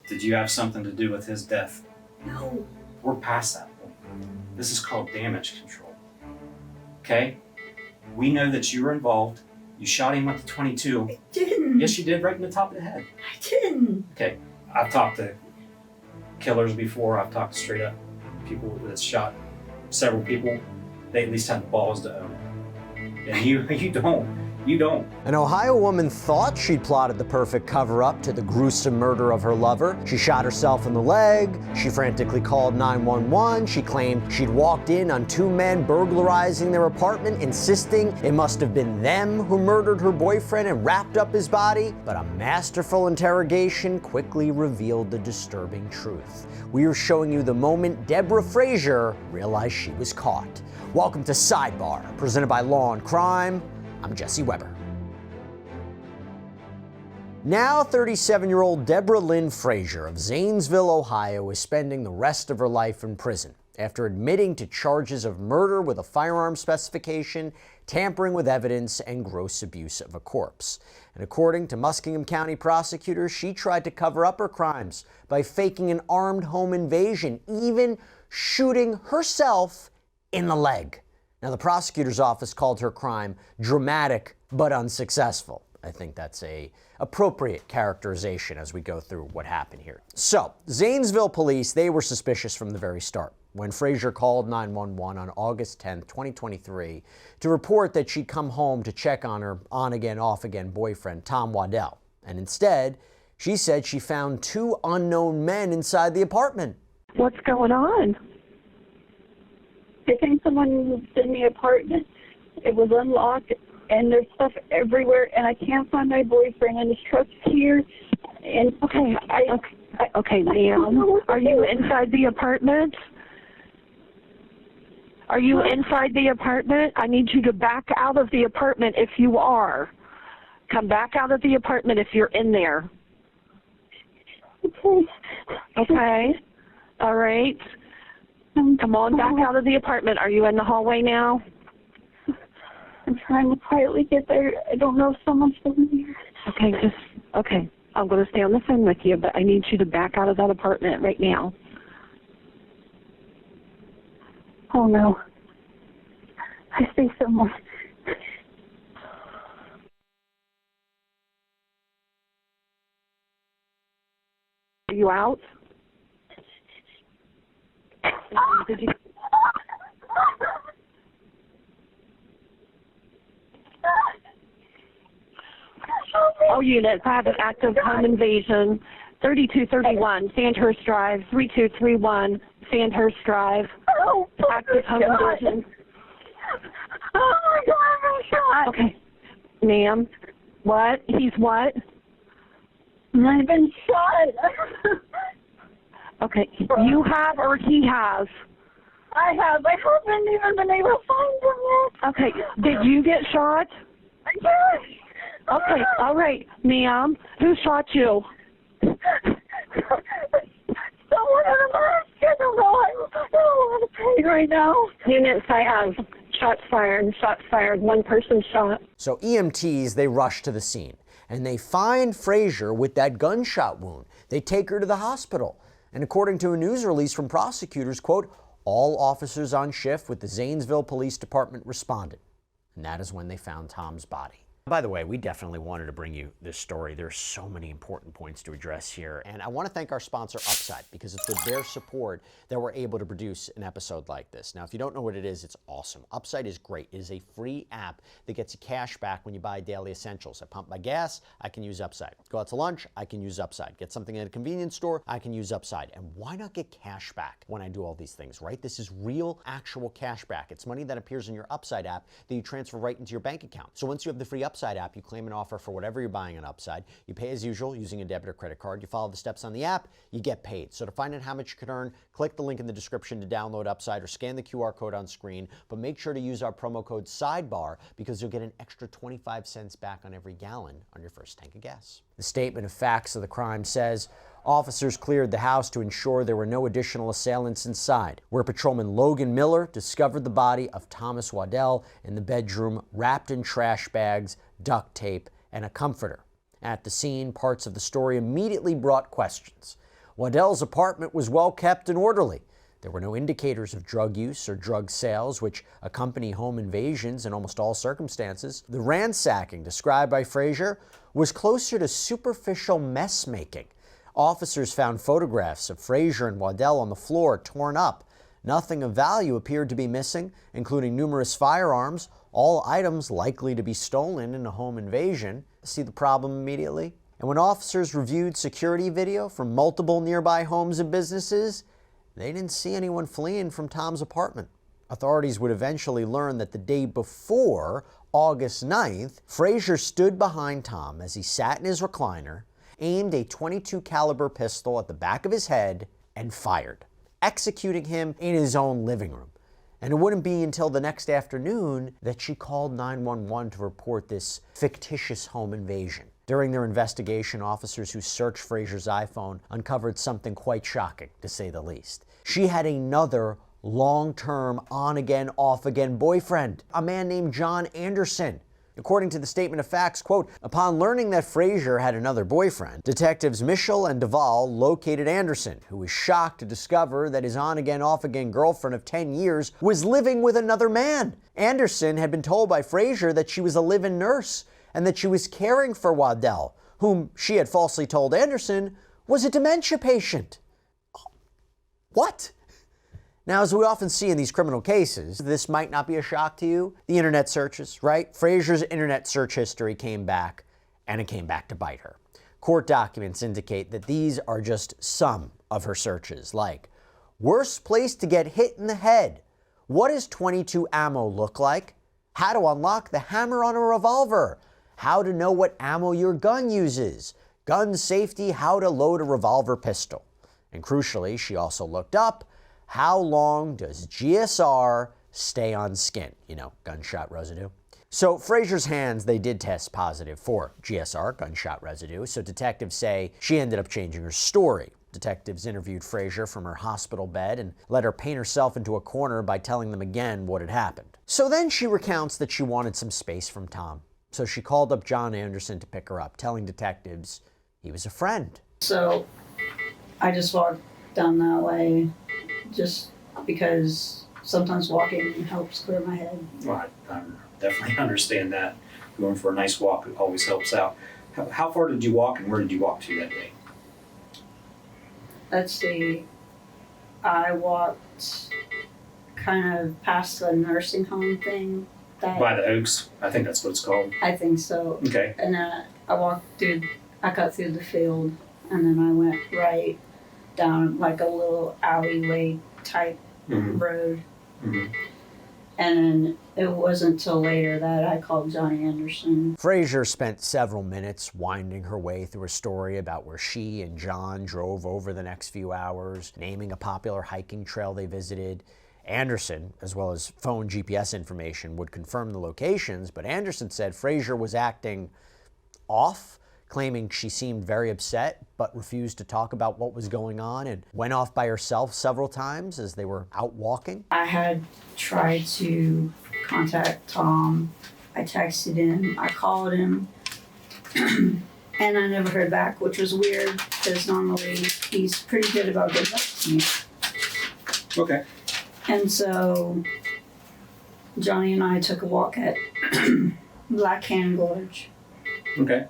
Did you have something to do with his death? No. We're past that point. This is called damage control. Okay? We know that you were involved. You shot him with the .22. I didn't. Yes, you did, right in the top of the head. I didn't. Okay, I've talked to killers before. I've talked to straight up people that shot several people. They at least had the balls to own it. And you don't. You don't. An Ohio woman thought she'd plotted the perfect cover-up to the gruesome murder of her lover. She shot herself in the leg. She frantically called 911. She claimed she'd walked in on two men burglarizing their apartment, insisting it must have been them who murdered her boyfriend and wrapped up his body. But a masterful interrogation quickly revealed the disturbing truth. We are showing you the moment Deborah Frazier realized she was caught. Welcome to Sidebar, presented by Law&Crime. I'm Jesse Weber. Now 37-year-old Deborah Lynn Frazier of Zanesville, Ohio, is spending the rest of her life in prison after admitting to charges of murder with a firearm specification, tampering with evidence, and gross abuse of a corpse. And according to Muskingum County prosecutors, she tried to cover up her crimes by faking an armed home invasion, even shooting herself in the leg. Now, the prosecutor's office called her crime dramatic but unsuccessful. I think that's an appropriate characterization as we go through what happened here. So, Zanesville police, they were suspicious from the very start when Frazier called 911 on August 10, 2023, to report that she'd come home to check on her on-again, off-again boyfriend, Tom Waddell. And instead, she said she found two unknown men inside the apartment. What's going on? I think someone moved in the apartment. It was unlocked, and there's stuff everywhere, and I can't find my boyfriend, and his truck's here. And okay, ma'am. Are you inside the apartment? Are you inside the apartment? I need you to back out of the apartment if you are. Come back out of the apartment if you're in there. Okay. Okay. All right. Come on back out of the apartment. Are you in the hallway now? I'm trying to quietly get there. I don't know if someone's still in here. Okay. I'm going to stay on the phone with you, but I need you to back out of that apartment right now. Oh, no. I see someone. Are you out? Did you? All units, I have an active home invasion. 3231 Sandhurst Drive, 3231 Sandhurst Drive. Active home invasion. Oh my God, I'm shot. Okay, ma'am. What? He's what? I've been shot. Okay, you have or he has? I have. I haven't even been able to find him yet. Okay, did you get shot? Yes. Okay, all right, ma'am. Who shot you? Someone in the mask. I don't know. I don't want to pay right now. Units, I have shots fired, one person shot. So EMTs, they rush to the scene, and they find Frazier with that gunshot wound. They take her to the hospital. And according to a news release from prosecutors, quote, all officers on shift with the Zanesville Police Department responded. And that is when they found Tom's body. By the way, we definitely wanted to bring you this story. There's so many important points to address here. And I want to thank our sponsor, Upside, because it's with their support that we're able to produce an episode like this. Now, if you don't know what it is, it's awesome. Upside is great. It is a free app that gets you cash back when you buy daily essentials. I pump my gas, I can use Upside. Go out to lunch, I can use Upside. Get something at a convenience store, I can use Upside. And why not get cash back when I do all these things, right? This is real, actual cash back. It's money that appears in your Upside app that you transfer right into your bank account. So once you have the free Upside app, you claim an offer for whatever you're buying on Upside. You pay as usual using a debit or credit card. You follow the steps on the app, you get paid. So to find out how much you can earn, click the link in the description to download Upside or scan the QR code on screen. But make sure to use our promo code SIDEBAR because you'll get an extra 25 cents back on every gallon on your first tank of gas. The statement of facts of the crime says, officers cleared the house to ensure there were no additional assailants inside, where Patrolman Logan Miller discovered the body of Thomas Waddell in the bedroom wrapped in trash bags, duct tape, and a comforter. At the scene, parts of the story immediately brought questions. Waddell's apartment was well kept and orderly. There were no indicators of drug use or drug sales, which accompany home invasions in almost all circumstances. The ransacking described by Frazier was closer to superficial mess making. Officers found photographs of Frazier and Waddell on the floor, torn up. Nothing of value appeared to be missing, including numerous firearms, all items likely to be stolen in a home invasion. See the problem immediately? And when officers reviewed security video from multiple nearby homes and businesses, they didn't see anyone fleeing from Tom's apartment. Authorities would eventually learn that the day before, August 9th, Frazier stood behind Tom as he sat in his recliner, aimed a .22 caliber pistol at the back of his head, and fired, executing him in his own living room. And it wouldn't be until the next afternoon that she called 911 to report this fictitious home invasion. During their investigation, officers who searched Frazier's iPhone uncovered something quite shocking, to say the least. She had another long-term, on-again, off-again boyfriend, a man named John Anderson. According to the statement of facts, quote, upon learning that Frazier had another boyfriend, detectives Mitchell and Duvall located Anderson, who was shocked to discover that his on-again, off-again girlfriend of 10 years was living with another man. Anderson had been told by Frazier that she was a live-in nurse and that she was caring for Waddell, whom she had falsely told Anderson was a dementia patient. What? Now, as we often see in these criminal cases, this might not be a shock to you. The internet searches, right? Frazier's internet search history came back, and it came back to bite her. Court documents indicate that these are just some of her searches, like, worst place to get hit in the head. What does .22 ammo look like? How to unlock the hammer on a revolver. How to know what ammo your gun uses. Gun safety, how to load a revolver pistol. And crucially, she also looked up, how long does GSR stay on skin? You know, gunshot residue. So Frazier's hands, they did test positive for GSR, gunshot residue. So detectives say she ended up changing her story. Detectives interviewed Frazier from her hospital bed and let her paint herself into a corner by telling them again what had happened. So then she recounts that she wanted some space from Tom. So she called up John Anderson to pick her up, telling detectives he was a friend. So I just walked down that way just because sometimes walking helps clear my head. Well, I definitely understand that. Going for a nice walk always helps out. How far did you walk and where did you walk to that day? Let's see. I walked kind of past the nursing home thing. By the Oaks? I think that's what it's called. I think so. Okay. And then I got through the field, and then I went right down like a little alleyway type road. Mm-hmm. And then it wasn't until later that I called Johnny Anderson. Frazier spent several minutes winding her way through a story about where she and John drove over the next few hours, naming a popular hiking trail they visited. Anderson, as well as phone GPS information, would confirm the locations, but Anderson said Frazier was acting off, claiming she seemed very upset but refused to talk about what was going on and went off by herself several times as they were out walking. I had tried to contact Tom. I texted him, I called him, and I never heard back, which was weird because normally he's pretty good about getting back to me. Okay. And so Johnny and I took a walk at Black Cannon Gorge. Okay.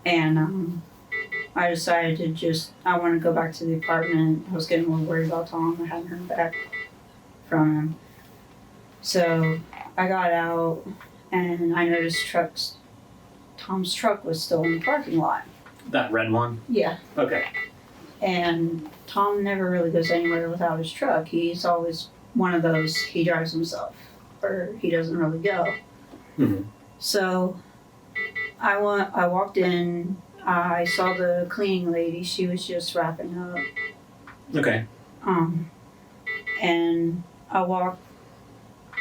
And I decided I want to go back to the apartment. I was getting a little worried about Tom. I hadn't heard back from him. So I got out and I noticed Tom's truck was still in the parking lot. That red one? Yeah. Okay. And Tom never really goes anywhere without his truck. He's always one of those, he drives himself, or he doesn't really go. Mm-hmm. So I walked in, I saw the cleaning lady, she was just wrapping up. Okay. And I walked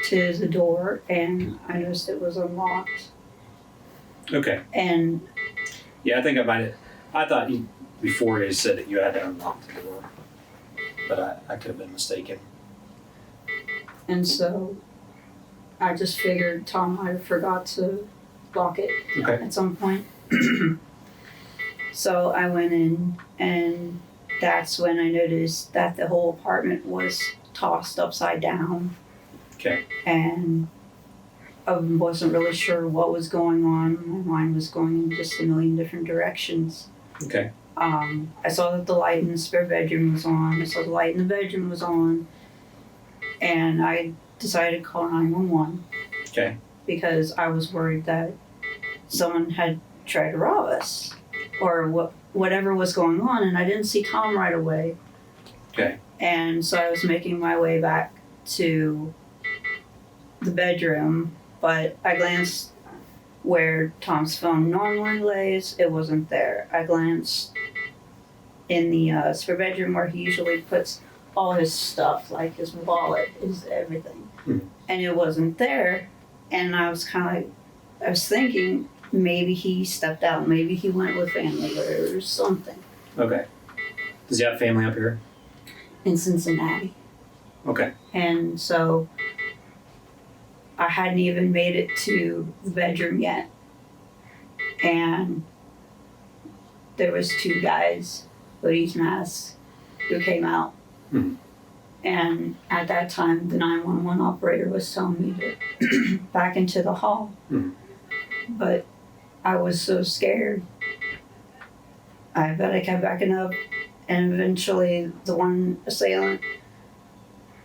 to the door and I noticed it was unlocked. Okay. And yeah, I think I thought before they said that you had to unlock the door, but I could have been mistaken. And so I just figured Tom might have forgot to lock it at some point. So I went in and that's when I noticed that the whole apartment was tossed upside down. Okay. And I wasn't really sure what was going on. My mind was going in just a million different directions. Okay. I saw that the light in the spare bedroom was on. I saw the light in the bedroom was on. And I decided to call 911. Okay. Because I was worried that someone had tried to rob us or whatever was going on. And I didn't see Tom right away. Okay. And so I was making my way back to the bedroom, but I glanced where Tom's phone normally lays. It wasn't there. I glanced in the spare bedroom where he usually puts all his stuff, like his wallet, his everything. And it wasn't there. And I was thinking maybe he stepped out. Maybe he went with family or something. Okay. Does he have family up here? In Cincinnati. Okay. And so I hadn't even made it to the bedroom yet. And there was 2 guys, hoodies, masks, who came out. And at that time, the 911 operator was telling me to back into the hall. But I was so scared. I kept backing up. And eventually, the one assailant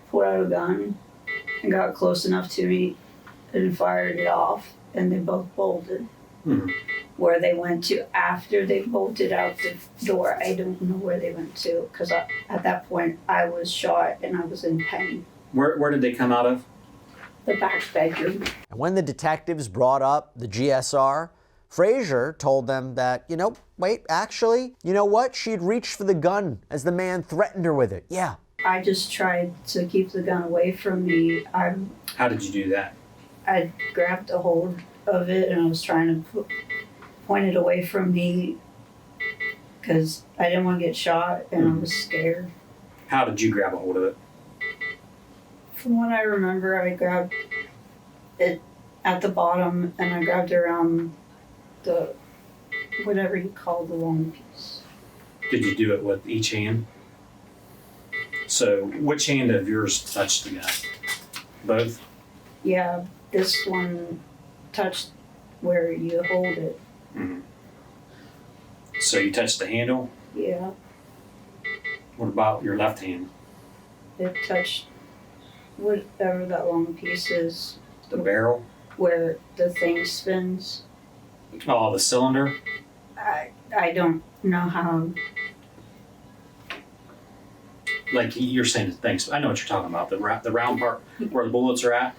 pulled out a gun and got close enough to me and fired it off, and they both bolted. Where they went to after they bolted out the door, I don't know where they went to, because at that point I was shot and I was in pain. Where did they come out of? The back bedroom. And when the detectives brought up the GSR, Frazier told them that, wait, actually, you know what? She'd reached for the gun as the man threatened her with it. Yeah. I just tried to keep the gun away from me. How did you do that? I grabbed a hold of it and I was trying to point it away from me because I didn't want to get shot and I was scared. How did you grab a hold of it? From what I remember, I grabbed it at the bottom and I grabbed it around the, whatever you call the long piece. Did you do it with each hand? So which hand of yours touched the gun? Both? Yeah, this one touched where you hold it. So you touched the handle? Yeah. What about your left hand? It touched whatever that long piece is. The barrel? Where the thing spins. Oh, the cylinder? I don't know how. Like you're saying the things. I know what you're talking about. The round part where the bullets are at?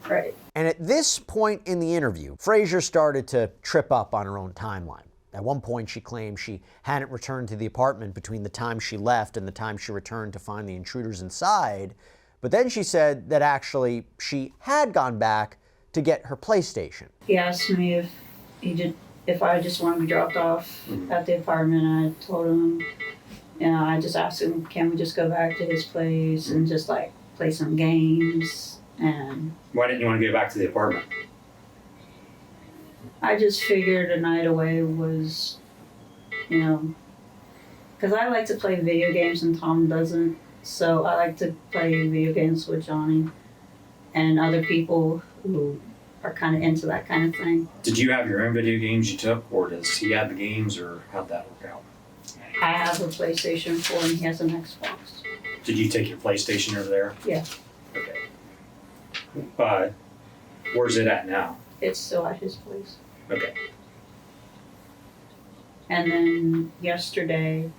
Right. And at this point in the interview, Frazier started to trip up on her own timeline. At one point, she claimed she hadn't returned to the apartment between the time she left and the time she returned to find the intruders inside. But then she said that actually she had gone back to get her PlayStation. He asked me if I just wanted to be dropped off at the apartment. I told him, I just asked him, can we just go back to his place and just like play some games? And why didn't you want to go back to the apartment? I just figured a night away was, because I like to play video games and Tom doesn't. So I like to play video games with Johnny and other people who are kind of into that kind of thing. Did you have your own video games you took, or does he have the games, or how'd that work out? I have a PlayStation 4 and he has an Xbox. Did you take your PlayStation over there? Yeah. Okay. But where's it at now? It's still at his place. Okay. And then yesterday,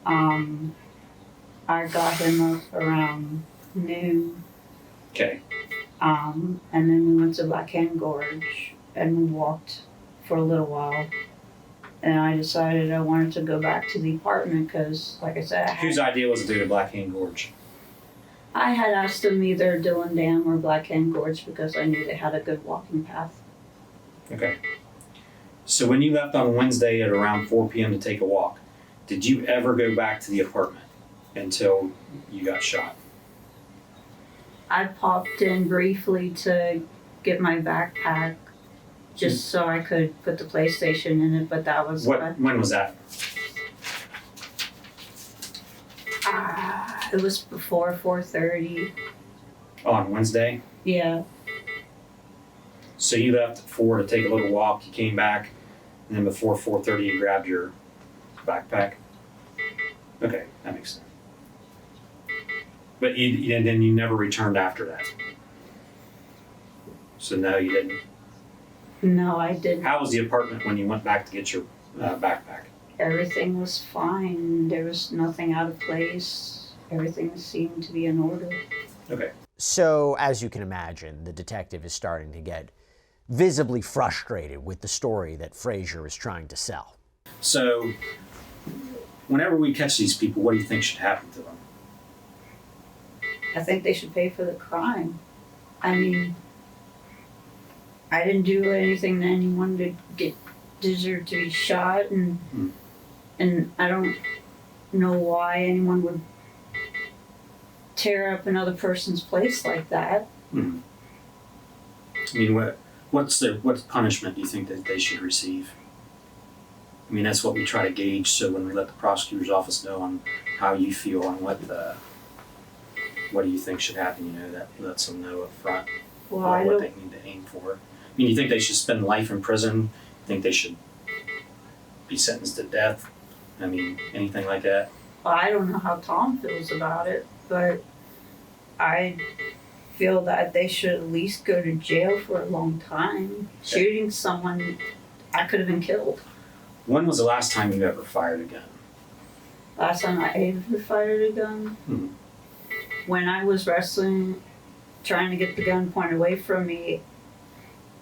I got him up around noon. Okay. And then we went to Black Hand Gorge and we walked for a little while. And I decided I wanted to go back to the apartment because, like I said, whose idea was to do the Black Hand Gorge? I had asked him either Dillon Dam or Black Hand Gorge because I knew they had a good walking path. Okay. So when you left on Wednesday at around 4 p.m. to take a walk, did you ever go back to the apartment until you got shot? I popped in briefly to get my backpack just so I could put the PlayStation in it, but that was... When was that? It was before 4:30. On Wednesday? Yeah. So you left at 4 to take a little walk, you came back, and then before 4:30 you grabbed your backpack? Okay, that makes sense. But and then you never returned after that? So no, you didn't? No, I didn't. How was the apartment when you went back to get your backpack? Everything was fine. There was nothing out of place. Everything seemed to be in order. Okay. So, as you can imagine, the detective is starting to get visibly frustrated with the story that Frazier is trying to sell. So, whenever we catch these people, what do you think should happen to them? I think they should pay for the crime. I mean, I didn't do anything to anyone to deserve to be shot, and I don't know why anyone would tear up another person's place like that. I mean, what punishment do you think that they should receive? I mean, that's what we try to gauge, so when we let the prosecutor's office know on how you feel and what do you think should happen, you know, that lets them know up front what they need to aim for. I mean, you think they should spend life in prison? You think they should be sentenced to death? I mean, anything like that? Well, I don't know how Tom feels about it, but I feel that they should at least go to jail for a long time. Okay. Shooting someone, I could have been killed. When was the last time you ever fired a gun? Last time I ever fired a gun? When I was wrestling, trying to get the gun pointed away from me,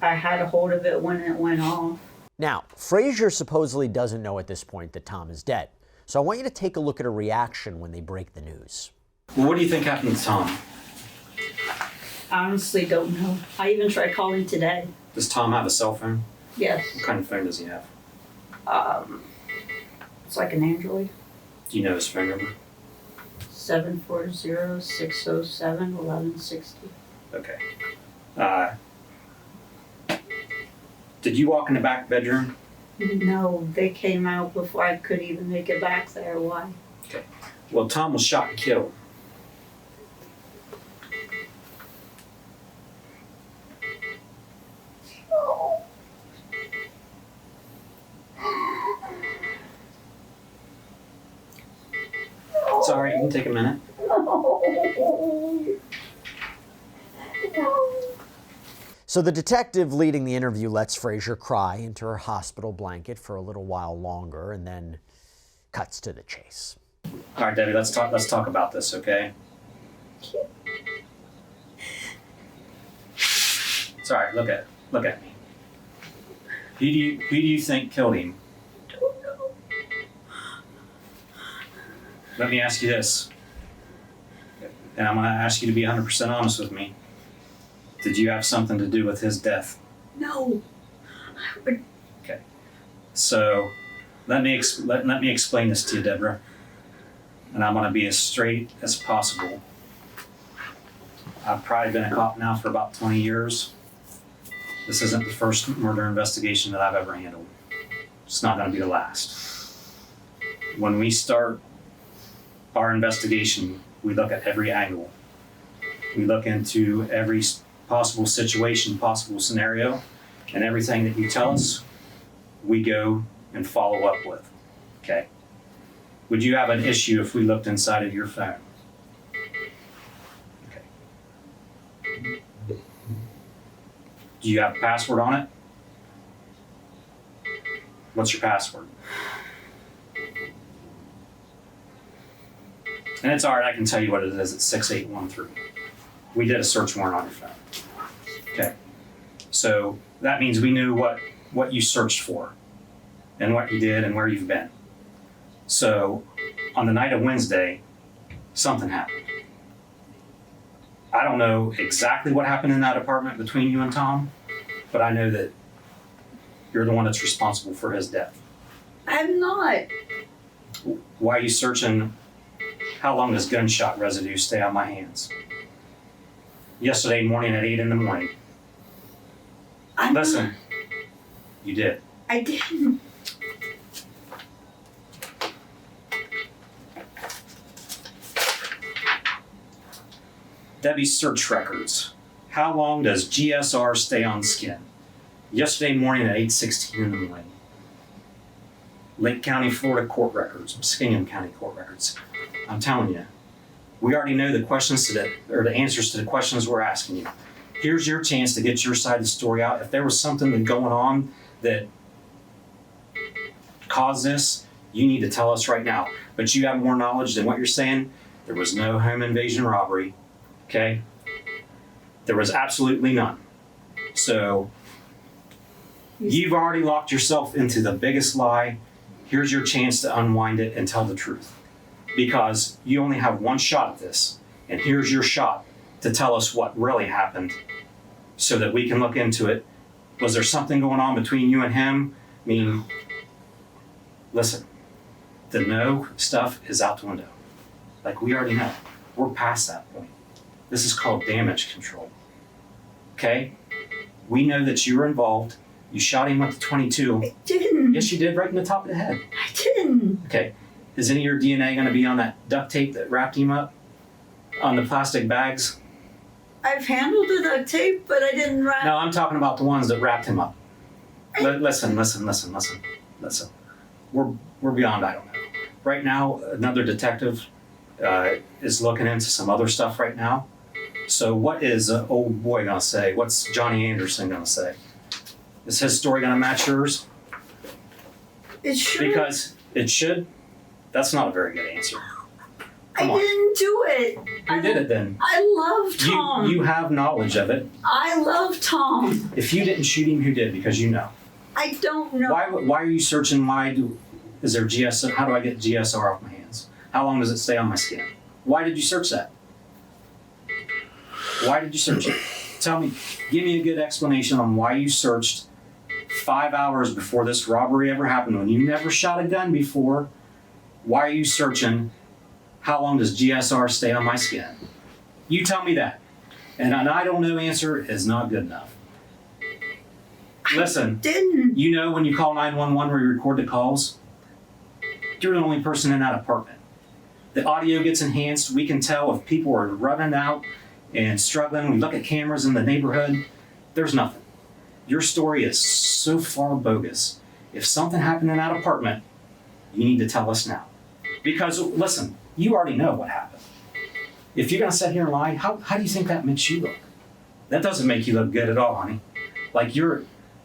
I had a hold of it when it went off. Now, Frazier supposedly doesn't know at this point that Tom is dead. So I want you to take a look at her reaction when they break the news. Well, what do you think happened to Tom? I honestly don't know. I even tried calling today. Does Tom have a cell phone? Yes. What kind of phone does he have? It's like an Android. Do you know his phone number? 740-607-1160. Okay. Did you walk in the back bedroom? No, they came out before I could even make it back there. Why? Okay. Well, Tom was shot and killed. It's all right, you can take a minute. So the detective leading the interview lets Frazier cry into her hospital blanket for a little while longer and then cuts to the chase. All right, Debbie, let's talk about this, okay? It's all right, look at me. Who do you think killed him? Don't know. Let me ask you this, and I'm going to ask you to be 100% honest with me. Did you have something to do with his death? No. Okay. So let me explain this to you, Deborah. And I'm going to be as straight as possible. I've probably been a cop now for about 20 years. This isn't the first murder investigation that I've ever handled. It's not going to be the last. When we start our investigation, we look at every angle. We look into every possible situation, possible scenario, and everything that you tell us, we go and follow up with, okay? Would you have an issue if we looked inside of your phone? Okay. Do you have a password on it? What's your password? And it's all right, I can tell you what it is. It's 6813. We did a search warrant on your phone. Okay. So that means we knew what you searched for and what you did and where you've been. So on the night of Wednesday, something happened. I don't know exactly what happened in that apartment between you and Tom, but I know that you're the one that's responsible for his death. I'm not. Why are you searching? How long does gunshot residue stay on my hands? Yesterday morning at 8 a.m. Listen, you did. I didn't. Debbie's search records. How long does GSR stay on skin? Yesterday morning at 8:16 in the morning. Lake County, Florida court records, Muskingum County court records. I'm telling you, we already know the questions to the answers to the questions we're asking you. Here's your chance to get your side of the story out. If there was something going on that caused this, you need to tell us right now. But you have more knowledge than what you're saying. There was no home invasion robbery, okay? There was absolutely none. So you've already locked yourself into the biggest lie. Here's your chance to unwind it and tell the truth. Because you only have one shot at this. And here's your shot to tell us what really happened so that we can look into it. Was there something going on between you and him? I mean, listen, the no stuff is out the window. Like, we already know. We're past that point. This is called damage control. Okay? We know that you were involved. You shot him with the .22. I didn't. Yes, you did, right in the top of the head. I didn't. Okay. Is any of your DNA going to be on that duct tape that wrapped him up? On the plastic bags? I've handled the duct tape, but I didn't wrap. No, I'm talking about the ones that wrapped him up. Listen. We're beyond, I don't know. Right now, another detective is looking into some other stuff right now. So what is old boy going to say? What's Johnny Anderson going to say? Is his story going to match yours? It should. Because it should? That's not a very good answer. I didn't do it. Who did it then? I love Tom. You have knowledge of it. I love Tom. If you didn't shoot him, who did? Because you know. I don't know. Why are you searching? Is there GSR? How do I get GSR off my hands? How long does it stay on my skin? Why did you search that? Why did you search it? Tell me, give me a good explanation on why you searched 5 hours before this robbery ever happened when you never shot a gun before. Why are you searching? How long does GSR stay on my skin? You tell me that. And an I don't know answer is not good enough. Listen, Didn't. you know when you call 911 where you record the calls? You're the only person in that apartment. The audio gets enhanced. We can tell if people are running out and struggling. We look at cameras in the neighborhood. There's nothing. Your story is so far bogus. If something happened in that apartment, you need to tell us now. Because, listen, you already know what happened. If you're going to sit here and lie, how do you think that makes you look? That doesn't make you look good at all, honey. Like you're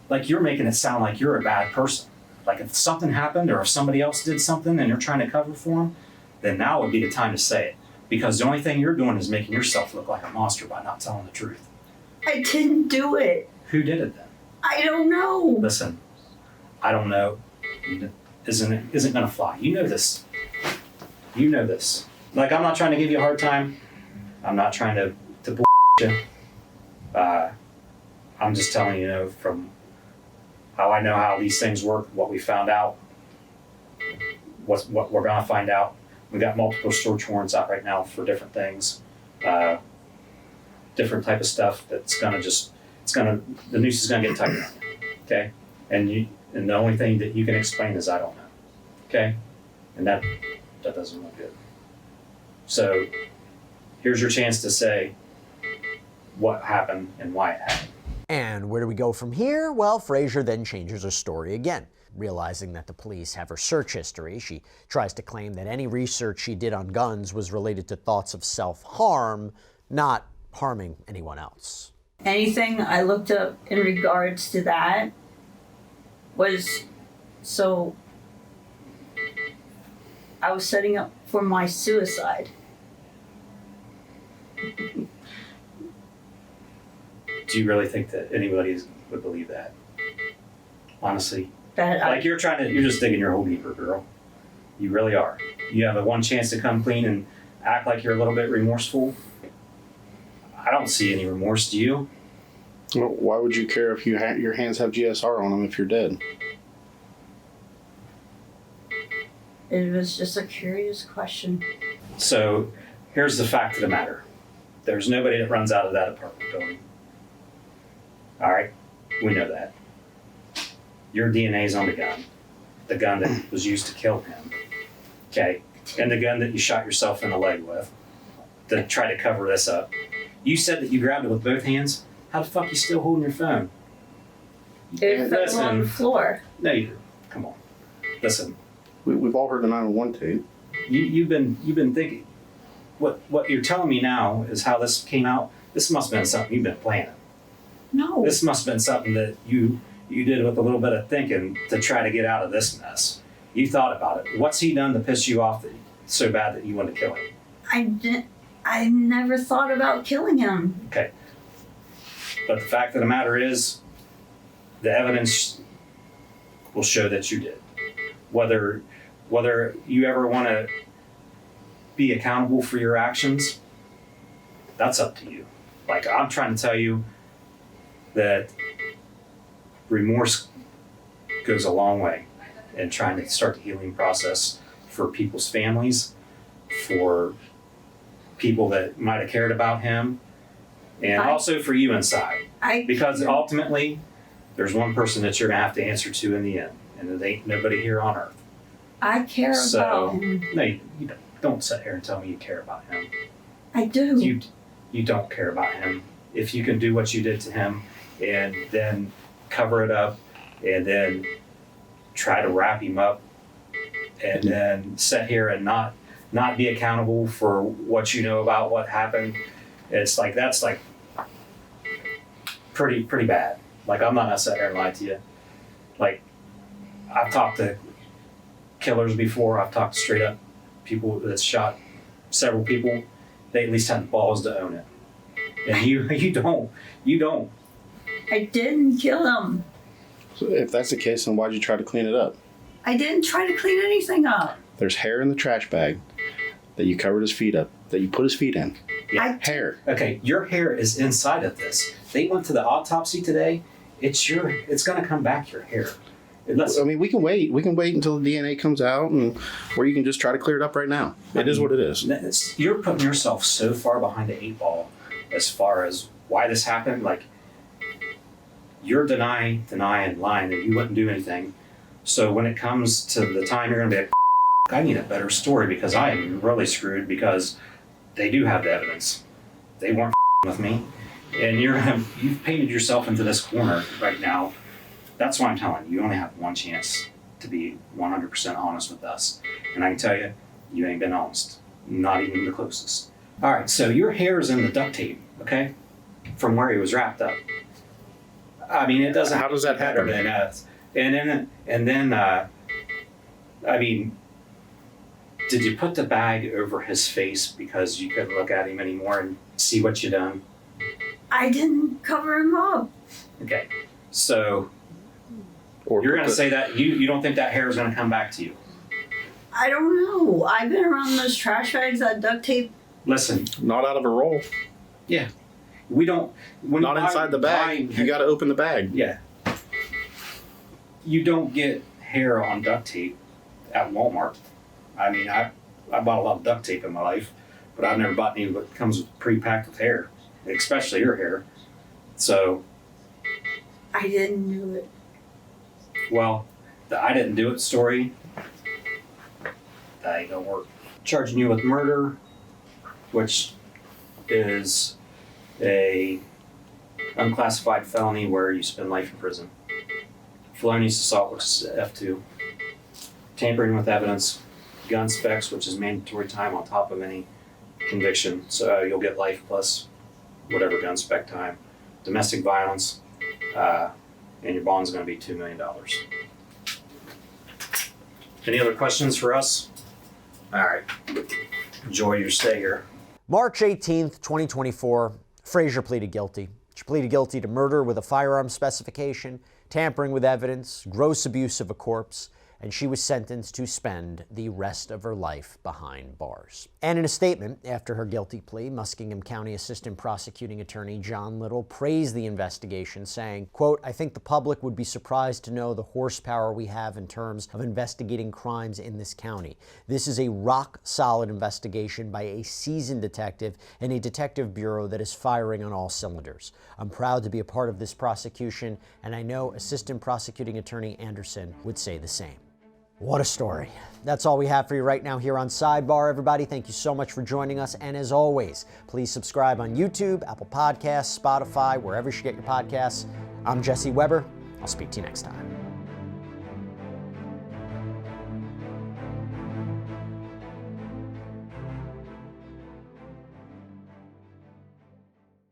making it sound like you're a bad person. Like if something happened or if somebody else did something and you're trying to cover for them, then now would be the time to say it. Because the only thing you're doing is making yourself look like a monster by not telling the truth. I didn't do it. Who did it then? I don't know. Listen, I don't know. Isn't going to fly. You know this. You know this. Like, I'm not trying to give you a hard time. I'm not trying to bull you. I'm just telling you, from how I know how these things work, what we found out, what we're going to find out. We got multiple search warrants out right now for different things, different type of stuff that's going to the noose is going to get tighter on you, okay? And the only thing that you can explain is I don't know, okay? And that doesn't look good. So here's your chance to say what happened and why it happened. And where do we go from here? Well, Frazier then changes her story again. Realizing that the police have her search history, she tries to claim that any research she did on guns was related to thoughts of self-harm, not harming anyone else. Anything I looked up in regards to that was so I was setting up for my suicide. Do you really think that anybody would believe that? Honestly? That you're just digging your hole deeper, girl. You really are. You have a one chance to come clean and act like you're a little bit remorseful. I don't see any remorse, do you? Well, why would you care if your hands have GSR on them if you're dead? It was just a curious question. So here's the fact of the matter. There's nobody that runs out of that apartment building. All right? We know that. Your DNA's on the gun that was used to kill him, okay? And the gun that you shot yourself in the leg with to try to cover this up. You said that you grabbed it with both hands. How the fuck you still holding your phone? It fell on the floor. No, come on. Listen. We've all heard the 911 tape. You've been thinking. What you're telling me now is how this came out. This must have been something you've been planning. No. This must have been something that you did with a little bit of thinking to try to get out of this mess. You thought about it. What's he done to piss you off so bad that you want to kill him? I never thought about killing him. Okay. But the fact of the matter is, the evidence will show that you did. Whether you ever want to be accountable for your actions, that's up to you. Like, I'm trying to tell you that remorse goes a long way in trying to start the healing process for people's families, for people that might have cared about him, and also for you inside. Because ultimately, there's one person that you're going to have to answer to in the end, and it ain't nobody here on earth. I care about him. No, you don't sit here and tell me you care about him. I do. You don't care about him. If you can do what you did to him and then cover it up and then try to wrap him up and then sit here and not be accountable for what you know about what happened, it's like, that's like pretty bad. Like, I'm not gonna sit here and lie to you. Like, I've talked to killers before. I've talked to straight up people that shot several people. They at least had the balls to own it. And you don't. I didn't kill him. So if that's the case, then why'd you try to clean it up? I didn't try to clean anything up. There's hair in the trash bag that you covered his feet up, that you put his feet in. Yeah. Hair. Okay, your hair is inside of this. They went to the autopsy today. It's gonna come back your hair. I mean, we can wait. We can wait until the DNA comes out, or you can just try to clear it up right now. It is what it is. You're putting yourself so far behind the 8 ball as far as why this happened. Like, you're denying, lying that you wouldn't do anything. So when it comes to the time you're going to be like, I need a better story because I am really screwed because they do have the evidence. They weren't with me. And you've painted yourself into this corner right now. That's why I'm telling you, you only have one chance to be 100% honest with us. And I can tell you, you ain't been honest. Not even the closest. All right, so your hair is in the duct tape, okay? From where he was wrapped up. I mean, it doesn't. How does that happen? And then, I mean, did you put the bag over his face because you couldn't look at him anymore and see what you done? I didn't cover him up. Okay, so you're going to say that you don't think that hair is going to come back to you? I don't know. I've been around those trash bags, that duct tape. Listen. Not out of a roll. Yeah. We don't. Not inside the bag. You got to open the bag. Yeah. You don't get hair on duct tape at Walmart. I mean, I bought a lot of duct tape in my life, but I've never bought any that comes pre-packed with hair, especially your hair. So. I didn't do it. Well, the I didn't do it story, that ain't gonna work. Charging you with murder, which is a unclassified felony where you spend life in prison. Felonious assault, which is F2. Tampering with evidence. Gun specs, which is mandatory time on top of any conviction. So you'll get life plus whatever gun spec time. Domestic violence, and your bond's gonna be $2 million. Any other questions for us? All right. Enjoy your stay here. March 18th, 2024, Frazier pleaded guilty. She pleaded guilty to murder with a firearm specification, tampering with evidence, gross abuse of a corpse, and she was sentenced to spend the rest of her life behind bars. And in a statement after her guilty plea, Muskingum County Assistant Prosecuting Attorney John Little praised the investigation, saying, quote, "I think the public would be surprised to know the horsepower we have in terms of investigating crimes in this county. This is a rock-solid investigation by a seasoned detective and a detective bureau that is firing on all cylinders. I'm proud to be a part of this prosecution, and I know Assistant Prosecuting Attorney Anderson would say the same." What a story. That's all we have for you right now here on Sidebar, everybody. Thank you so much for joining us. And as always, please subscribe on YouTube, Apple Podcasts, Spotify, wherever you get your podcasts. I'm Jesse Weber. I'll speak to you next time.